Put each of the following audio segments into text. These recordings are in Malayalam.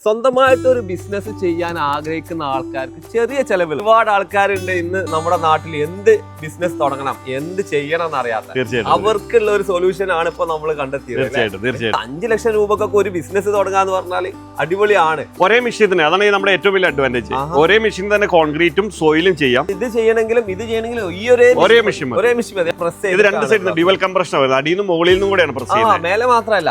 സ്വന്തമായിട്ടൊരു ബിസിനസ് ചെയ്യാൻ ആഗ്രഹിക്കുന്ന ആൾക്കാർക്ക് ചെറിയ ചെലവിൽ ഒരുപാട് ആൾക്കാരുണ്ട് ഇന്ന് നമ്മുടെ നാട്ടിൽ. എന്ത് ബിസിനസ് തുടങ്ങണം, എന്ത് ചെയ്യണം എന്നറിയാത്ത അവർക്കുള്ള ഒരു സൊല്യൂഷൻ ആണ് ഇപ്പൊ നമ്മൾ കണ്ടെത്തിയത്. 5 ലക്ഷം രൂപക്കൊക്കെ ഒരു ബിസിനസ് തുടങ്ങാന്ന് പറഞ്ഞാൽ അടിപൊളിയാണ്. ഒരേ മെഷീൻ തന്നെ, അതാണ് നമ്മുടെ ഏറ്റവും വലിയ അഡ്വാൻറ്റേജ്. ഒരേ മെഷീൻ തന്നെ കോൺക്രീറ്റും സോയിലും ചെയ്യാം. ഇത് ചെയ്യണമെങ്കിലും ഈ ഒരേ മെഷീൻ മതി. പ്രസ് ഇത് രണ്ട് സൈഡിൽ ഡ്യുവൽ കംപ്രഷൻ വരുന്നത്, അടിയിൽ നിന്നും മുകളിൽ നിന്നും കൂടെയാണ് പ്രസ് ചെയ്യുന്നത്. മേലെ മാത്രമല്ല,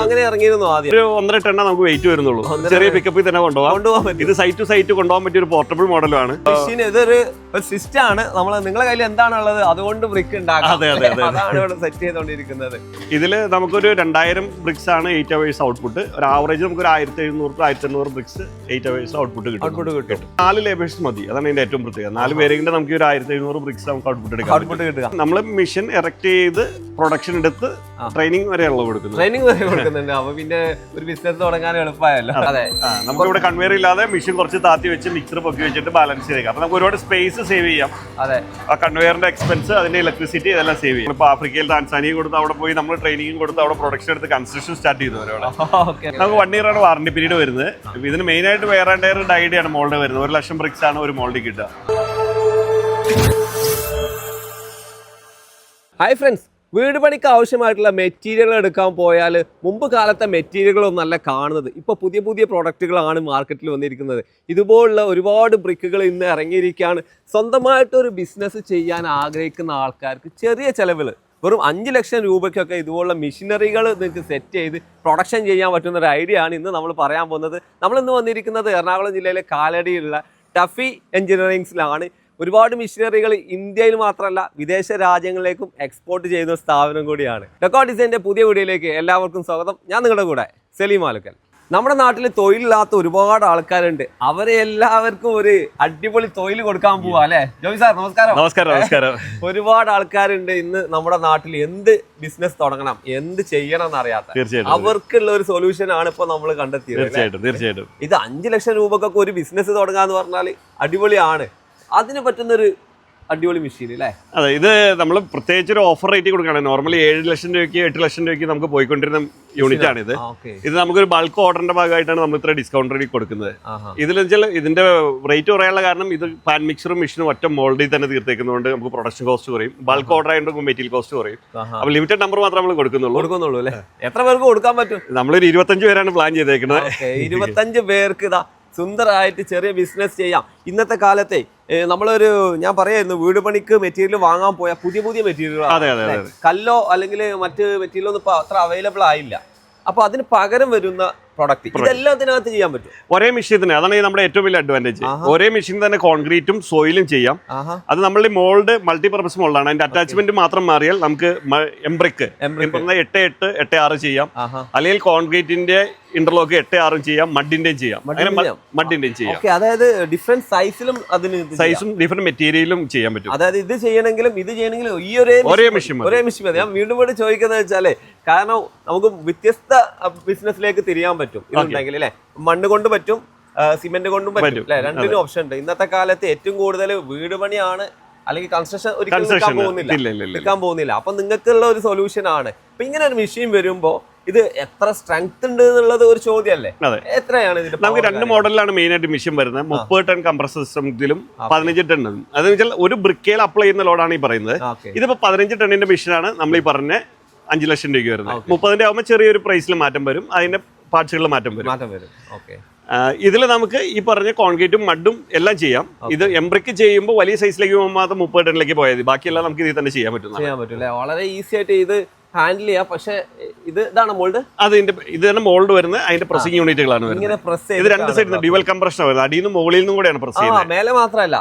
അങ്ങനെ ഇറങ്ങിയിരുന്നു ആദ്യം. ഒരു 1.5 ടൺ നമുക്ക് വെയിറ്റ് വരുന്നുള്ളൂ. ചെറിയ പിക്കപ്പിൽ തന്നെ കൊണ്ടുപോകാൻ പറ്റും. ഇത് സൈറ്റ് ടു സൈറ്റ് കൊണ്ടുപോകാൻ പറ്റിയ ഒരു പോർട്ടബിൾ മോഡലാണ്. മെഷീൻ ഇതൊരു സിസ്റ്റം ആണ്. നിങ്ങളുടെ കയ്യിൽ എന്താണുള്ളത് അതുകൊണ്ട് ബ്രിക്ക് ഉണ്ടാക്കാം. അതാണ് ഇവിടെ സെറ്റ് ചെയ്തുകൊണ്ടിരിക്കുന്നത്. ഇതില് നമുക്കൊരു 2000 ബ്രിക്സ് ആണ് 8 hours ഔട്ട്പുട്ട്. ഒരു ആവറേജ് നമുക്ക് ഒരു 1700-1800 ബ്രിക്സ് 8 hours ഔട്ട്പുട്ട് കിട്ടും. 4 ലേബേഴ്സ് മതി, അതാണ് ഇതിന്റെ ഏറ്റവും പ്രത്യേകത. 4 പേരെങ്കിലും നമുക്ക് ഒരു 1700 ബ്രിക്സ് നമുക്ക് ഔട്ട്പുട്ട് എടുക്കാം. നമ്മൾ മെഷീൻ ഇറക്ട് ചെയ്ത് പ്രൊഡക്ഷൻ എടുത്ത് ട്രെയിനിങ് വരെയുള്ള കൊടുക്കുന്നുണ്ട്. അപ്പൊ പിന്നെ ഒരു ബിസിനസ് തുടങ്ങാൻ എളുപ്പമായല്ലോ. അതെ, നമുക്ക് ഇവിടെ കൺവെയർ ഇല്ലാതെ മെഷീൻ കുറച്ച് താത്തി വെച്ച് മിക്സർ പൊക്കി വെച്ചിട്ട് ബാലൻസ് ചെയ്തേക്കാം. അപ്പൊ നമുക്ക് ഒരുപാട് സ്പേസ് സേവ് ചെയ്യാം. അതെ, ആ കൺവെയറിന്റെ എക്സ്പെൻസ്, അതിന്റെ ഇലക്ട്രിസിറ്റി ഇതെല്ലാം സേവ് ചെയ്യും. ഇപ്പൊ ആഫ്രിക്കയിൽ താൻസാനിയ കൊടുത്ത് അവിടെ പോയി നമ്മൾ ട്രെയിനിങ് കൊടുത്ത് അവിടെ പ്രൊഡക്ഷൻ എടുത്ത് കൺസ്ട്രക്ഷൻ സ്റ്റാർട്ട് ചെയ്തു. നമുക്ക് 1 year ആണ് വാറണ്ടി പീരീഡ് വരുന്നത്. ഇതിന് മെയിൻ ആയിട്ട് വെയർ ആൻഡ് ടയർ ഡൈഡ് ആണ് മോൾഡ് വരുന്നത്. 1 ലക്ഷം ബ്രിക്സ് ആണ് ഒരു മോൾഡ് കിട്ടുക. ഹായ് ഫ്രണ്ട്സ്, വീട് പണിക്ക് ആവശ്യമായിട്ടുള്ള മെറ്റീരിയലുകൾ എടുക്കാൻ പോയാൽ മുമ്പ് കാലത്തെ മെറ്റീരിയലുകളൊന്നും അല്ല കാണുന്നത്. ഇപ്പോൾ പുതിയ പുതിയ പ്രൊഡക്റ്റുകളാണ് മാർക്കറ്റിൽ വന്നിരിക്കുന്നത്. ഇതുപോലുള്ള ഒരുപാട് ബ്രിക്കുകൾ ഇന്ന് ഇറങ്ങിയിരിക്കുകയാണ്. സ്വന്തമായിട്ടൊരു ബിസിനസ് ചെയ്യാൻ ആഗ്രഹിക്കുന്ന ആൾക്കാർക്ക് ചെറിയ ചിലവിൽ വെറും 5 ലക്ഷം രൂപയ്ക്കൊക്കെ ഇതുപോലുള്ള മെഷീനറികൾ നിങ്ങൾക്ക് സെറ്റ് ചെയ്ത് പ്രൊഡക്ഷൻ ചെയ്യാൻ പറ്റുന്ന ഒരു ഐഡിയ ആണ് ഇന്ന് നമ്മൾ പറയാൻ പോകുന്നത്. നമ്മളിന്ന് വന്നിരിക്കുന്നത് എറണാകുളം ജില്ലയിലെ കാലടിയിലുള്ള ടഫി എഞ്ചിനീയറിംഗ്സിലാണ്. ഒരുപാട് മെഷീനറികൾ ഇന്ത്യയിൽ മാത്രമല്ല വിദേശ രാജ്യങ്ങളിലേക്കും എക്സ്പോർട്ട് ചെയ്യുന്ന സ്ഥാപനം കൂടിയാണ്. ഡെക്കോ ഡിസൈൻ്റെ പുതിയ വീഡിയോയിലേക്ക് എല്ലാവർക്കും സ്വാഗതം. ഞാൻ നിങ്ങളുടെ കൂടെ സലീം ആലുക്കൽ. നമ്മുടെ നാട്ടിൽ തൊഴിലില്ലാത്ത ഒരുപാട് ആൾക്കാരുണ്ട്. അവരെ എല്ലാവർക്കും ഒരു അടിപൊളി തൊഴിൽ കൊടുക്കാൻ പോവാ അല്ലെ ജോയി സാർ? നമസ്കാരം. ഒരുപാട് ആൾക്കാരുണ്ട് ഇന്ന് നമ്മുടെ നാട്ടിൽ എന്ത് ബിസിനസ് തുടങ്ങണം, എന്ത് ചെയ്യണം എന്നറിയാത്ത അവർക്കുള്ള ഒരു സൊല്യൂഷൻ ആണ് ഇപ്പൊ നമ്മൾ കണ്ടെത്തിയത്. തീർച്ചയായിട്ടും ഇത് 5 ലക്ഷം രൂപക്കൊക്കെ ഒരു ബിസിനസ് തുടങ്ങാന്ന് പറഞ്ഞാൽ അടിപൊളിയാണ്. അതിന് പറ്റുന്നൊരു അടിപൊളി മെഷീൻ അല്ലേ? അതെ, ഇത് നമ്മൾ പ്രത്യേകിച്ച് ഒരു ഓഫർ റേറ്റ് കൊടുക്കുകയാണ്. നോർമലി 7 ലക്ഷം രൂപയ്ക്ക് 8 ലക്ഷം രൂപയ്ക്ക് നമുക്ക് പോയിക്കൊണ്ടിരുന്ന യൂണിറ്റ് ആണ് ഇത്. ഇത് നമുക്കൊരു ബൾക്ക് ഓർഡറിന്റെ ഭാഗമായിട്ടാണ് നമ്മൾ ഇത്ര ഡിസ്കൗണ്ട് റേറ്റ് കൊടുക്കുന്നത്. ഇതിൽ വെച്ചാൽ ഇതിന്റെ റേറ്റ് കുറയാനുള്ള കാരണം ഇത് പാൻ മിക്സറും മെഷീനും ഒറ്റ മോൾഡിൽ തന്നെ തീർത്തേക്കുന്നതുകൊണ്ട് നമുക്ക് പ്രൊഡക്ഷൻ കോസ്റ്റ് കുറയും. ബൾക്ക് ഓർഡർ ആയതുകൊണ്ട് മെറ്റീരിയൽ കോസ്റ്റ് കുറയും. അപ്പൊ ലിമിറ്റഡ് നമ്പർ മാത്രമേ നമ്മൾ കൊടുക്കുന്നുള്ളൂ അല്ലേ? എത്ര പേർക്ക് കൊടുക്കാൻ പറ്റും? നമ്മളൊരു 25 പേരാണ് പ്ലാൻ ചെയ്തേക്കുന്നത്. 25 പേർക്ക് ഇതാ സുന്ദരമായിട്ട് ചെറിയ ബിസിനസ് ചെയ്യാം. ഇന്നത്തെ കാലത്തെ ഞാൻ പറയായിരുന്നു, വീട് പണിക്ക് മെറ്റീരിയൽ വാങ്ങാൻ പോയാൽ പുതിയ മെറ്റീരിയൽ, കല്ലോ അല്ലെങ്കിൽ മറ്റ് മെറ്റീരിയൽ ഒന്നും ഇപ്പൊ അത്ര അവൈലബിൾ ആയില്ല. അപ്പൊ അതിന് പകരം വരുന്ന പ്രൊഡക്റ്റ് ഇതെല്ലാം ഇതിനകത്ത് ചെയ്യാൻ പറ്റും. ഒരേ മെഷീൻ തന്നെ, അതാണ് നമ്മുടെ ഏറ്റവും വലിയ അഡ്വാൻറ്റേജ്. ഒരേ മെഷീൻ തന്നെ കോൺക്രീറ്റും സോയിലും ചെയ്യാം. അത് നമ്മളുടെ മോൾഡ് മൾട്ടിപർപ്പസ് മോൾഡാണ്. അതിന്റെ അറ്റാച്ച്മെന്റ് മാത്രം മാറിയാൽ നമുക്ക് എംബ്രിക്ക് 8-8, 8-6 ചെയ്യാം. അല്ലെങ്കിൽ കോൺക്രീറ്റിന്റെ ഇന്റർലോക്ക് 8-6 ചെയ്യാം, മഡിന്റെയും ചെയ്യാം. അതായത് ഡിഫറെന്റ് സൈസിലും സൈസും ഡിഫറെന്റ് മെറ്റീരിയലും ചെയ്യാൻ പറ്റും. അതായത് ഇത് ചെയ്യണമെങ്കിലും ഈ ഒരേ മെഷീൻ മതി. ഞാൻ വീണ്ടും ചോദിക്കുന്നത് വെച്ചാലേ, കാരണം നമുക്ക് വ്യത്യസ്ത ബിസിനസ്സിലേക്ക് തിരിയാൻ പറ്റും. ഇതുണ്ടെങ്കിൽ അല്ലെ, മണ്ണ് കൊണ്ട് പറ്റും, സിമെന്റ് കൊണ്ടും പറ്റും അല്ലെ? രണ്ടിനും ഓപ്ഷൻ ഉണ്ട്. ഇന്നത്തെ കാലത്ത് ഏറ്റവും കൂടുതൽ വീട് പണിയാണ്, അല്ലെങ്കിൽ കൺസ്ട്രക്ഷൻ ഒരിക്കലും എടുക്കാൻ പോകുന്നില്ല. അപ്പൊ നിങ്ങൾക്കുള്ള ഒരു സൊല്യൂഷൻ ആണ്. അപ്പൊ ഇങ്ങനെ ഒരു മെഷീൻ വരുമ്പോ ഇത് എത്ര സ്ട്രെങ്ത് ഉണ്ട് എന്നുള്ളത് ഒരു ചോദ്യമല്ലേ? എത്രയാണ് ഇതിന്റെ? നമുക്ക് 2 മോഡലിലാണ് മെയിൻ ആയിട്ട് മെഷീൻ വരുന്നത്. 30 ടൺ കംപ്രസർ സിസ്റ്റത്തിലും 15 ടൺ. അതെന്ന് വെച്ചാൽ ഒരു ബ്രിക്കേൽ അപ്ലൈ ചെയ്യുന്ന ലോഡാണ് ഈ പറയുന്നത്. ഇതിപ്പോ 15 ടണ്ണിന്റെ മെഷീനാണ് നമ്മൾ ഈ പറഞ്ഞ 5 ലക്ഷം രൂപയ്ക്ക് വരുന്നത്. 30ന്റെ ആകുമ്പോൾ ചെറിയൊരു പ്രൈസിൽ മാറ്റം വരും, അതിന്റെ പാർട്സുകളിൽ മാറ്റം വരും. ഇതിൽ നമുക്ക് ഈ പറഞ്ഞ കോൺക്രീറ്റും മഡും എല്ലാം ചെയ്യാം. ഇത് എംബ്രിക്ക് ചെയ്യുമ്പോൾ വലിയ സൈസിലേക്ക് പോകുമ്പോൾ മാത്രം 30 ടണ്ണിലേക്ക് പോയത്, ബാക്കിയെല്ലാം നമുക്ക് ഇതിൽ തന്നെ ചെയ്യാൻ പറ്റും. വളരെ ഈസി ആയിട്ട് ഇത് ഹാൻഡിൽ ചെയ്യാം. പക്ഷെ ഇതാണ് മോൾഡ്, ഇത് തന്നെ മോൾഡ് വരുന്നത്. അതിന്റെ പ്രസിംഗ് യൂണിറ്റുകളാണ് വരുന്നത്. ഇത് 2 സൈഡിൽ ഡ്യുവൽ കംപ്രഷൻ വരുന്നത്. അടിയിൽ നിന്നും മുകളിൽ നിന്നും കൂടെയാണ് പ്രസ് ചെയ്യുന്നത്. മേലെ മാത്രമല്ല,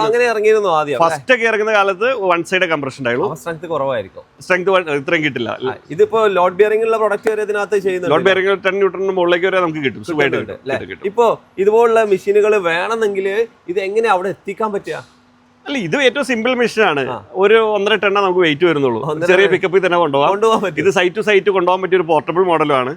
അങ്ങനെ ഇറങ്ങിയിരുന്നു ആദ്യം. ഫസ്റ്റ് ഒക്കെ ഇറങ്ങുന്ന കാലത്ത് 1 സൈഡ് കംപ്രഷൻ ഉണ്ടായിരുന്നു. സ്ട്രെങ്ത് കുറവായിരിക്കും. സ്ട്രെങ്ത് ഇത്രയും കിട്ടില്ല. ഇതിപ്പോ ലോഡ് ബിയറിംഗ് ഉള്ള പ്രൊഡക്റ്റ് വരെ ഇതിനകത്ത് ചെയ്യുന്നത്. ലോഡ് ബിയറിംഗ് 10 ന്യൂട്ടണിന് മുകളിലേക്ക് വരെ നമുക്ക് കിട്ടും. ഇപ്പൊ ഇതുപോലുള്ള മെഷീനുകൾ വേണമെങ്കിൽ ഇത് എങ്ങനെ അവിടെ എത്തിക്കാൻ പറ്റുക? അല്ല ഇത് ഏറ്റവും സിമ്പിൾ മെഷീനാണ്. ഒരു 1.5 ടൺ നമുക്ക് വെയിറ്റ് വരുന്നുള്ളൂ. ചെറിയ പിക്കപ്പിൽ തന്നെ കൊണ്ടുപോകാം. ഇത് സൈറ്റ് ടു സൈറ്റ് കൊണ്ടുപോകാൻ പറ്റിയ ഒരു പോർട്ടബിൾ മോഡലാണ്.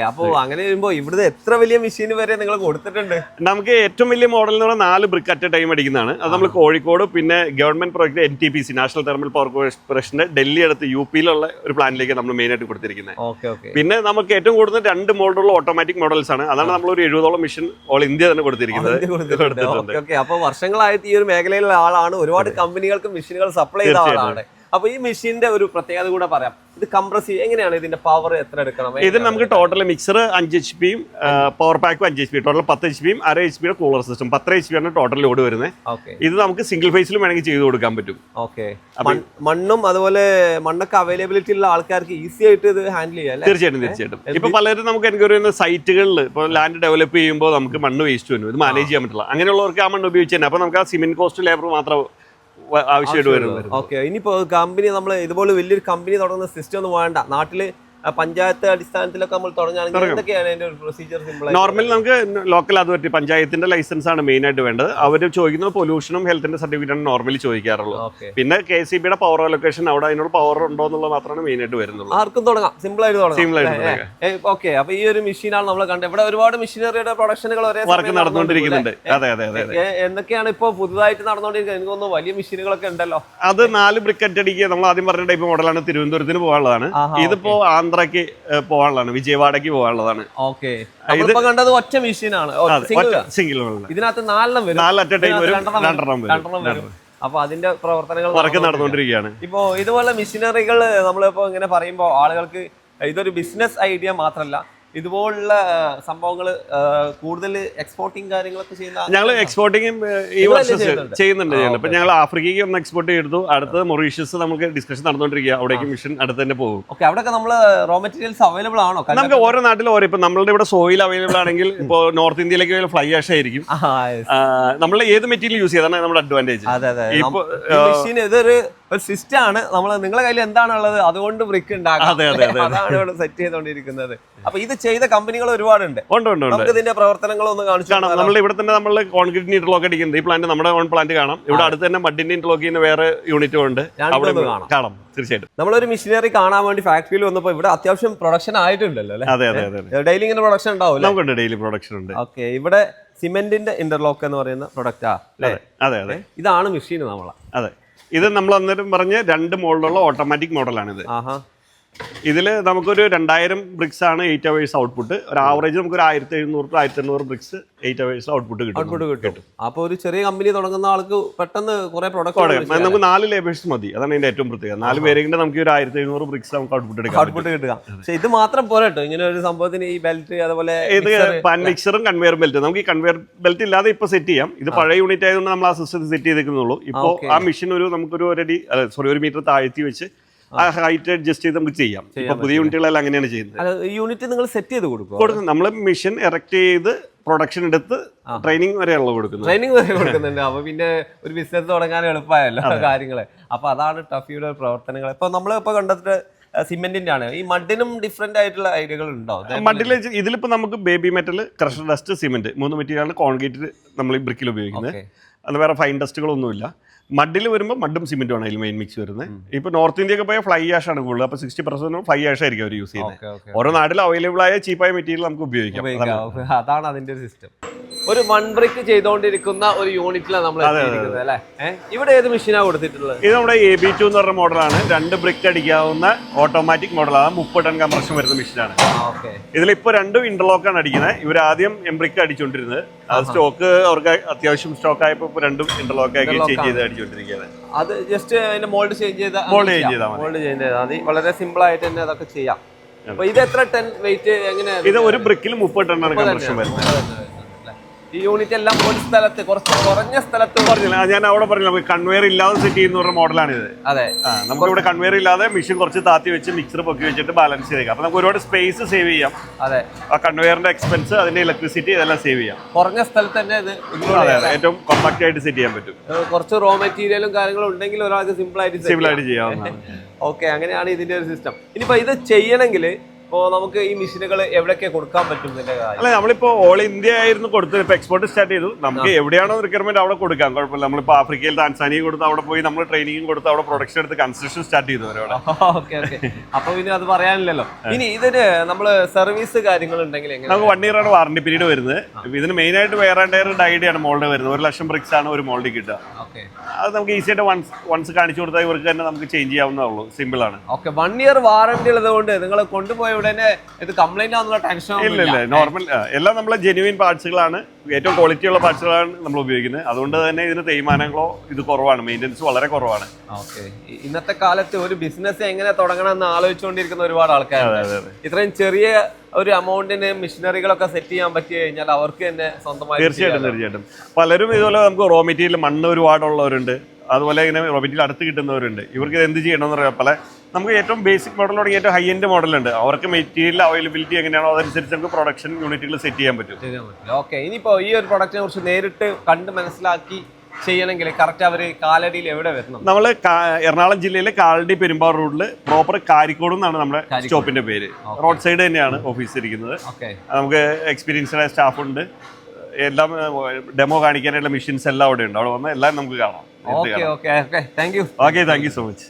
അപ്പൊ അങ്ങനെ വരുമ്പോ ഇവിടുത്തെ എത്ര വലിയ മെഷീൻ വരെ നിങ്ങൾ കൊടുത്തിട്ടുണ്ട്? നമുക്ക് ഏറ്റവും വലിയ മോഡൽ എന്ന് പറഞ്ഞാൽ 4 ബ്രിക്ക് അറ്റ് ടൈം അടിക്കുന്നതാണ്. അത് നമ്മൾ കോഴിക്കോട് പിന്നെ government project NTPC national thermal power കോർപ്പറേഷന്റെ ഡൽഹി അടുത്ത് UP-ലുള്ള ഒരു പ്ലാനിലേക്ക് നമ്മൾ മെയിൻ ആയിട്ട് കൊടുത്തിരിക്കുന്നത്. പിന്നെ നമുക്ക് ഏറ്റവും കൂടുതൽ 2 മോഡലുള്ള ഓട്ടോമാറ്റിക് മോഡൽസ് ആണ്. അതാണ് നമ്മൾ ഒരു 70ഓളം മെഷീൻ ഓൾ ഇന്ത്യ തന്നെ കൊടുത്തിരിക്കുന്നത്. അപ്പൊ വർഷങ്ങളായിട്ട് ഈ ഒരു മേഖലയിലുള്ള ആളാണ്, ഒരുപാട് കമ്പനികൾക്ക് മെഷീനുകൾ സപ്ലൈ ചെയ്ത ആളാണ്. അപ്പൊ ഈ മെഷീന്റെ ഒരു പ്രത്യേകത കൂടെ പറയാം. ഇത് കംപ്രസ് എങ്ങനെയാണ്, ഇതിന്റെ പവർ എത്ര എടുക്കണം? ഇത് നമുക്ക് ടോട്ടൽ മിക്സർ 5 HP പവർ പാക്കും 5 HP, total 10 HP 1/2 HP cooler system 10 HP ആണ് ടോട്ടൽ ലോഡ് വരുന്നത്. ഇത് നമുക്ക് സിംഗിൾ ഫേസിലും വേണമെങ്കിൽ ചെയ്ത് കൊടുക്കാൻ പറ്റും. മണ്ണും അതുപോലെ മണ്ണൊക്കെ അവൈലബിലിറ്റി ഉള്ള ആൾക്കാർക്ക് ഈസി ആയിട്ട് ഇത് ഹാൻഡിൽ ചെയ്യാം. തീർച്ചയായിട്ടും. ഇപ്പൊ പലരും നമുക്ക് എനിക്ക് പറയുന്ന സൈറ്റുകളിൽ ഇപ്പോൾ ലാൻഡ് ഡെവലപ്പ് ചെയ്യുമ്പോൾ നമുക്ക് മണ്ണ് വേസ്റ്റ് വരും, ഇത് മാനേജ് ചെയ്യാൻ പറ്റില്ല. അങ്ങനെയുള്ളവർക്ക് ആ മണ്ണ് ഉപയോഗിച്ച് തന്നെ അപ്പൊ നമുക്ക് ആ സിമെന്റ് കോസ്റ്റ് ലേബർ മാത്രം ആവശ്യമായിട്ട് വരുന്നത്. ഇനിയിപ്പോ കമ്പനി നമ്മൾ ഇതുപോലെ വലിയൊരു കമ്പനി തുടങ്ങുന്ന സിസ്റ്റം ഒന്നും വേണ്ട, നാട്ടില് പഞ്ചായത്ത് അടിസ്ഥാനത്തിലൊക്കെ നമ്മൾ തുടങ്ങുകയാണെങ്കിൽ എന്തൊക്കെയാണ് അതിന്റെ ഒരു പ്രൊസീജിയർ? സിമ്പിൾ നോർമലി നമുക്ക് ലോക്കൽ അതോറിറ്റി പഞ്ചായത്തിന്റെ ലൈസൻസ് ആണ് മെയിൻ ആയിട്ട് വേണ്ടത്. അവർ ചോദിക്കുന്നത് പൊല്യൂഷനും ഹെൽത്തിന്റെ സർട്ടിഫിക്കറ്റ് ആണ് നോർമലി ചോദിക്കാറുള്ളൂ. പിന്നെ KCBയുടെ പവർ അലൊക്കേഷൻ അവിടെ അതിനോട് പവർ ഉണ്ടോ എന്നുള്ളത് മാത്രമാണ് മെയിൻ ആയിട്ട് വരുന്നത്. ആർക്കും തുടങ്ങാം, സിമ്പിൾ ആയിട്ട് തുടങ്ങാം. ഓക്കെ, അപ്പൊ ഈ ഒരു മെഷീനാണ് നമ്മൾ കണ്ടത്. ഇവിടെ ഒരുപാട് മെഷീനറിയുടെ പ്രൊഡക്ഷനുകൾ വർക്ക് നടന്നുകൊണ്ടിരിക്കുന്നുണ്ട്. അതെ. എന്തൊക്കെയാണ് ഇപ്പൊ പുതുതായിട്ട് നടന്നുകൊണ്ടിരിക്കുന്നത്? എനിക്ക് തോന്നുന്നു വലിയ മെഷീനുകളൊക്കെ ഉണ്ടല്ലോ. അത് 4 ബ്രിക്ക് അടിക്കുക. നമ്മൾ ആദ്യം പറഞ്ഞ ടൈപ്പ് മോഡലാണ്. തിരുവനന്തപുരത്തിന് പോകാനുള്ളതാണ്. ഇതിപ്പോ ആന്ധ്രയ്ക്ക് പോകാനുള്ളതാണ്, വിജയവാഡയ്ക്ക് പോകാനുള്ളതാണ്. കണ്ടത് ഒറ്റ മെഷീനാണ്, സിംഗിൾ. ഇതിനകത്ത് 4 അറ്റ് ടൈം വരും. അപ്പൊ അതിന്റെ പ്രവർത്തനങ്ങൾ വർക്ക് നടന്നുകൊണ്ടിരിക്കുകയാണ്. ഇപ്പൊ ഇതുപോലെ മെഷീനറികൾ നമ്മളിപ്പോ ഇങ്ങനെ പറയുമ്പോൾ ആളുകൾക്ക് ഇതൊരു ബിസിനസ് ഐഡിയ മാത്രമല്ല, ഇതുപോലുള്ള സംഭവങ്ങൾ കൂടുതൽ എക്സ്പോർട്ടിങ് കാര്യങ്ങളൊക്കെ ചെയ്യുന്ന ഞങ്ങൾ എക്സ്പോർട്ടിങ്ങും ഈ വർഷം ചെയ്യുന്നുണ്ട്. ഇപ്പൊ ഞങ്ങൾ ആഫ്രിക്കയ്ക്ക് ഒന്ന് എക്സ്പോർട്ട് ചെയ്തു. അടുത്തത് മൊറീഷ്യസ് നമുക്ക് ഡിസ്കഷൻ നടന്നുകൊണ്ടിരിക്കുക. അവിടേക്ക് മിഷൻ അടുത്ത് തന്നെ പോകും. അവിടെയൊക്കെ നമ്മള് റോ മെറ്റീരിയൽസ് അവൈലബിൾ ആണോ? നമുക്ക് ഓരോ നാട്ടിലും ഓരോ. ഇപ്പൊ നമ്മളുടെ ഇവിടെ സോയിൽ അവൈലബിൾ ആണെങ്കിൽ ഇപ്പോൾ നോർത്ത് ഇന്ത്യയിലേക്ക് ഫ്ലൈ ആഷ് ആയിരിക്കും. നമ്മൾ ഏത് മെറ്റീരിയൽ യൂസ് ചെയ്താണ് നമ്മുടെ അഡ്വാൻറ്റേജ്. ഇതൊരു സിസ്റ്റം ആണ്. നിങ്ങളെ കയ്യിൽ എന്താണുള്ളത് അതുകൊണ്ട് ബ്രിക്ക് ഉണ്ടാക്കാം. അതാണ് ഇവിടെ സെറ്റ് ചെയ്തുകൊണ്ടിരിക്കുന്നത്. അപ്പൊ ഇത് ചെയ്ത കമ്പനികൾ ഒരുപാടുണ്ട്. നമുക്ക് ഇതിന്റെ പ്രവർത്തനങ്ങളൊന്ന് കാണിച്ചു. നമ്മൾ ഇവിടെ തന്നെ നമ്മൾ കോൺക്രീറ്റ് ഇന്റർലോക്ക് അടിക്കുന്നത്. ഈ പ്ലാന്റ് നമ്മുടെ ഓൺ പ്ലാന്റ് കാണാം. ഇവിടെ അടുത്ത് തന്നെ മഡിന്റെ ഇന്റർലോക്ക് ചെയ്യുന്ന വേറെ യൂണിറ്റും ഉണ്ട്. കാണാം. തീർച്ചയായിട്ടും. നമ്മളൊരു മെഷീനറി കാണാൻ വേണ്ടി ഫാക്ടറിയിൽ വന്നപ്പോൾ ഇവിടെ അത്യാവശ്യം പ്രൊഡക്ഷൻ ആയിട്ടുണ്ടല്ലോ അല്ലേ? അതെ. ഡെയിലി ഇങ്ങനെ പ്രൊഡക്ഷൻ ഉണ്ടാവും. നമുക്കുണ്ട്, ഡെയിലി പ്രൊഡക്ഷൻ ഉണ്ട്. ഓക്കെ, ഇവിടെ സിമെന്റിന്റെ ഇന്റർലോക്ക് എന്ന് പറയുന്ന പ്രൊഡക്റ്റാ അല്ലേ? അതെ. ഇതാണ് മെഷീൻ നമ്മളെ. അതെ, ഇത് നമ്മൾ അന്നേരം പറഞ്ഞ 2 മോഡലുള്ള ഓട്ടോമാറ്റിക് മോഡലാണിത്. ഇതിൽ നമുക്കൊരു 2000 ബ്രിക്സ് ആണ് 8 hours ഔട്ട്പുട്ട്. ഒരു ആവറേജ് നമുക്ക് ഒരു 1700 to 1800 ബ്രിക്സ് 8 hours ഔട്ട്പുട്ട് കിട്ടും. അപ്പോൾ ഒരു ചെറിയ കമ്പനി തുടങ്ങുന്ന ആൾക്ക് പെട്ടെന്ന് കുറെ പ്രൊഡക്റ്റ് നമുക്ക് 4 ലേബേഴ്സ് മതി. അതാണ് ഇതിന്റെ ഏറ്റവും പ്രത്യേകത. 4 പേരെങ്കിലും നമുക്ക് ഒരു 1700 ബ്രിക്സ് നമുക്ക് ഔട്ട്പുട്ട് കിട്ടുക. പക്ഷേ ഇത് മാത്രം പോരാട്ടോ ഇങ്ങനെ ഒരു സംഭവത്തിന്. ഈ ബെൽറ്റ് അതുപോലെ ഇത് പാൻ മിക്സറും കൺവെയർ ബെൽറ്റ്. നമുക്ക് ഈ കൺവെയർ ബെൽറ്റ് ഇല്ലാതെ ഇപ്പൊ സെറ്റ് ചെയ്യാം. ഇത് പഴയ യൂണിറ്റ് ആയതുകൊണ്ട് നമ്മൾ ആ സിസ്റ്റത്തിൽ സെറ്റ് ചെയ്തേക്കുന്നുള്ളൂ. ഇപ്പോൾ ആ മെഷീൻ നമുക്കൊരു 1 മീറ്റർ താഴ്ത്തി വെച്ച് ആ ഹൈറ്റ് അഡ്ജസ്റ്റ് ചെയ്ത് നമുക്ക് ചെയ്യാം. ഇപ്പൊ പുതിയ യൂണിറ്റുകളെല്ലാം അങ്ങനെയാണ് ചെയ്യുന്നത്. യൂണിറ്റ് നിങ്ങൾ സെറ്റ് ചെയ്ത് കൊടുക്കും. നമ്മൾ മെഷീൻ ഇറക്ട് ചെയ്ത് പ്രൊഡക്ഷൻ എടുത്ത് ട്രെയിനിങ് വരെയുള്ള കൊടുക്കുന്നത്. ട്രെയിനിങ് വരെ കൊടുക്കുന്നുണ്ട്. അപ്പൊ പിന്നെ ഒരു ബിസിനസ് തുടങ്ങാൻ എളുപ്പമായല്ലോ കാര്യങ്ങള്. അപ്പൊ അതാണ് ടഫിയുടെ പ്രവർത്തനങ്ങൾ. ഇപ്പൊ നമ്മളിപ്പോ കണ്ടിട്ട് സിമെന്റിന്റെ ആണ്. ഈ മഡിനും ഡിഫറെന്റ് ആയിട്ടുള്ള ഐഡിയകൾ ഉണ്ടോ? മഡിൽ ഇതിലിപ്പോ നമുക്ക് baby metal, crusher dust, cement 3 മെറ്റീരിയലാണ് കോൺക്രീറ്റ് നമ്മൾ ഈ ബ്രിക്കിൽ ഉപയോഗിക്കുന്നത്. അത് വേറെ ഫൈൻ ഡസ്റ്റുകളൊന്നുമില്ല. മഡിൽ വരുമ്പോൾ മഡും സിമെന്റും ആണ് അതിൽ മെയിൻ മിക്സ് വരുന്നത്. ഇപ്പൊ നോർത്ത് ഇന്ത്യ ഒക്കെ പോയ ഫ്ലൈ ആഷ് ആണ് കൂടുതൽ. അപ്പൊ 60% ഫ്ലൈ ആഷ് ആയിരിക്കും അവർ യൂസ് ചെയ്യുന്നത്. ഓരോ നാട്ടിൽ അവൈലബിൾ ആയ ചീപ്പായ മെറ്റീരിയൽ നമുക്ക് ഉപയോഗിക്കാം. അതാണ് അതിന്റെ ഒരു സിസ്റ്റം. ഒരു 1 ബ്രിക്ക് ചെയ്തുകൊണ്ടിരിക്കുന്ന ഒരു യൂണിറ്റിലാണ് നമ്മൾ അല്ലേ? ഇവിടെ ഏത് മെഷീനാണ് കൊടുത്തിട്ടുള്ളത്? ഇത് നമ്മുടെ AB2 എന്ന് പറഞ്ഞ മോഡലാണ്. 2 ബ്രിക്ക് അടിക്കാവുന്ന ഓട്ടോമാറ്റിക് മോഡലാണ്. 30 ടൺ കംപ്രഷൻ വരുന്ന മെഷീനാണ്. ഇതിലിപ്പോ 2 ഇന്റർലോക്കാണ് അടിക്കുന്നത്. ഇവർ ആദ്യം എംബ്രിക്ക് അടിച്ചുകൊണ്ടിരുന്നത്. അത് സ്റ്റോക്ക് അവർക്ക് അത്യാവശ്യം സ്റ്റോക്ക് ആയപ്പോൾ 2 ഇന്റർലോക്ക് ആക്കി ചേഞ്ച് ചെയ്ത് അടിച്ചുകൊണ്ടിരിക്കുകയാണ്. അത് ജസ്റ്റ് അതിന്റെ മോൾഡ് ചേഞ്ച് ചെയ്താൽ മതി. വളരെ സിമ്പിൾ ആയിട്ട് തന്നെ അതൊക്കെ ചെയ്യാം. ഇത് എത്ര ടൺ വെയിറ്റ് എങ്ങനെയാണ്? ഇത് ഒരു ബ്രിക്കിൽ 30 ടണ്ണാണ് കംപ്രഷൻ വരുന്നത്. ഈ യൂണിറ്റ് എല്ലാം ഒരു സ്ഥലത്ത് കുറഞ്ഞ സ്ഥലത്ത് പറഞ്ഞില്ല. ഞാൻ അവിടെ പറഞ്ഞില്ല, നമുക്ക് കൺവെയർ ഇല്ലാതെ സെറ്റ് ചെയ്യുന്ന മോഡലാണ് ഇത്. അതെ, നമുക്ക് ഇവിടെ കൺവെയർ ഇല്ലാതെ മെഷീൻ കുറച്ച് താത്തി വെച്ച് മിക്സർ പൊക്കി വെച്ചിട്ട് ബാലൻസ് ചെയ്തേക്കാം. അപ്പൊ നമുക്ക് ഒരുപാട് സ്പേസ് സേവ് ചെയ്യാം. അതെ, ആ കൺവെയറിന്റെ എക്സ്പെൻസ്, അതിന്റെ ഇലക്ട്രിസിറ്റി ഇതെല്ലാം സേവ് ചെയ്യാം. കുറഞ്ഞ സ്ഥലത്ത് തന്നെ ഇത് ഏറ്റവും കോമ്പാക്ട് ആയിട്ട് സെറ്റ് ചെയ്യാൻ പറ്റും. കുറച്ച് റോ മെറ്റീരിയലും കാര്യങ്ങളും ഉണ്ടെങ്കിൽ ഒരാൾക്ക് സിമ്പിൾ ആയിട്ട് ചെയ്യാവുന്നതാണ്. ഓക്കെ, അങ്ങനെയാണ് ഇതിന്റെ ഒരു സിസ്റ്റം. ഇനിയിപ്പോ ഇത് ചെയ്യണമെങ്കിൽ ഇപ്പോ നമുക്ക് ഈ മെഷീനുകൾ എവിടെയൊക്കെ കൊടുക്കാൻ പറ്റും ഇതിന്റെ കാര്യം? അല്ല, നമ്മളിപ്പോ ഓൾ ഇന്ത്യ ആയിരുന്നു കൊടുത്തത്. ഇപ്പൊ എക്സ്പോർട്ട് സ്റ്റാർട്ട് ചെയ്തു. നമുക്ക് എവിടെയാണോ റിക്വയർമെന്റ് അവിടെ കൊടുക്കാം, കുഴപ്പമില്ല. നമ്മളിപ്പോ ആഫ്രിക്കയിൽ താൻസാനിയ കൊടുത്ത് അവിടെ പോയി നമ്മൾ ട്രെയിനിങ് കൊടുത്ത് അവിടെ പ്രൊഡക്ഷൻ എടുത്ത് കൺസ്ട്രക്ഷൻ സ്റ്റാർട്ട് ചെയ്തു അവരവിടെ. Okay okay. അപ്പൊ പിന്നെ അത് പറയാനില്ലല്ലോ. ഇനി ഇതിന് നമ്മള് സർവീസ് കാര്യങ്ങൾ ഉണ്ടെങ്കിൽ നമുക്ക് 1 year ആണ് വാറണ്ടി പീരീഡ് വരുന്നത്. ഇതിന് മെയിൻ ആയിട്ട് വെയർ ആൻഡ് ടയർ ഡൈഡിയാണ് മോൾഡ് വരുന്നത്. 1,00,000 ബ്രിക്സ് ആണ് ഒരു മോൾഡ് കിട്ടുക. അത് നമുക്ക് ഈസി ആയിട്ട് വൺസ് കാണിച്ചു കൊടുത്താൽ ഇവർക്ക് തന്നെ നമുക്ക് ചേഞ്ച് ചെയ്യാവുന്നതുള്ളൂ. സിമ്പിൾ ആണ്. ഓക്കെ, 1 year വാറണ്ടി ഉള്ളതുകൊണ്ട് നിങ്ങൾ കൊണ്ടുപോയ ഉടനെ ഇത് കംപ്ലൈന്റ് ആവുന്ന ടെൻഷൻ ഇല്ല. നോർമൽ എല്ലാം നമ്മളെ ജെന്യുവിൻ പാർട്സുകളാണ്, ഏറ്റവും ക്വാളിറ്റി ഉള്ള പാർട്സുകളാണ് നമ്മൾ ഉപയോഗിക്കുന്നത്. അതുകൊണ്ട് തന്നെ ഇതിന് തേയ്മാനങ്ങളോ ഇത് കുറവാണ്, മെയിൻ്റെനൻസ് വളരെ കുറവാണ്. ഓക്കെ, ഇന്നത്തെ കാലത്ത് ഒരു ബിസിനസ് എങ്ങനെ തുടങ്ങണം എന്ന് ആലോചിച്ചുകൊണ്ടിരിക്കുന്ന ഒരുപാട് ആൾക്കാരുണ്ട്. ഇത്രയും ചെറിയ ഒരു അമൗണ്ടിന് മെഷീനറികളൊക്കെ സെറ്റ് ചെയ്യാൻ പറ്റി കഴിഞ്ഞാൽ അവർക്ക് തന്നെ സ്വന്തമായി. തീർച്ചയായിട്ടും പലരും ഇതുപോലെ നമുക്ക് റോ മെറ്റീരിയൽ മണ്ണ് ഒരുപാടുള്ളവരുണ്ട്, അതുപോലെ ഇങ്ങനെ റോ മെറ്റീരിയൽ അടുത്ത് കിട്ടുന്നവരുണ്ട്. ഇവർക്ക് ഇത് എന്ത് ചെയ്യണമെന്ന് പറയാം. നമുക്ക് ഏറ്റവും ബേസിക് മോഡൽ തുടങ്ങി ഏറ്റവും ഹൈ എൻഡ് മോഡലുണ്ട്. അവർക്ക് മെറ്റീരിയൽ അവൈലബിലിറ്റി എങ്ങനെയാണോ അതനുസരിച്ച് നമുക്ക് പ്രൊഡക്ഷൻ യൂണിറ്റുകൾ സെറ്റ് ചെയ്യാൻ പറ്റും. ഓക്കെ, ഇനിയിപ്പോ ഈ ഒരു പ്രൊഡക്റ്റിനെ കുറിച്ച് നേരിട്ട് കണ്ട് മനസ്സിലാക്കി ചെയ്യണമെങ്കിൽ കറക്റ്റ് അവര് കാലടിയിൽ എവിടെ വരണം? നമ്മൾ എറണാകുളം ജില്ലയിലെ കാലടി പെരുമ്പാവൂർ റോഡില് പ്രോപ്പർ കാരിക്കോട് എന്നാണ് നമ്മുടെ സ്റ്റോപ്പിന്റെ പേര്. റോഡ് സൈഡ് തന്നെയാണ് ഓഫീസ് ഇരിക്കുന്നത്. നമുക്ക് എക്സ്പീരിയൻസ്ഡ് സ്റ്റാഫ് ഉണ്ട്. എല്ലാം ഡെമോ കാണിക്കാനായിട്ടുള്ള മെഷീൻസ് എല്ലാം അവിടെ ഉണ്ട്. അവിടെ വന്നാൽ എല്ലാം നമുക്ക് കാണാം. Okay, thank you so much.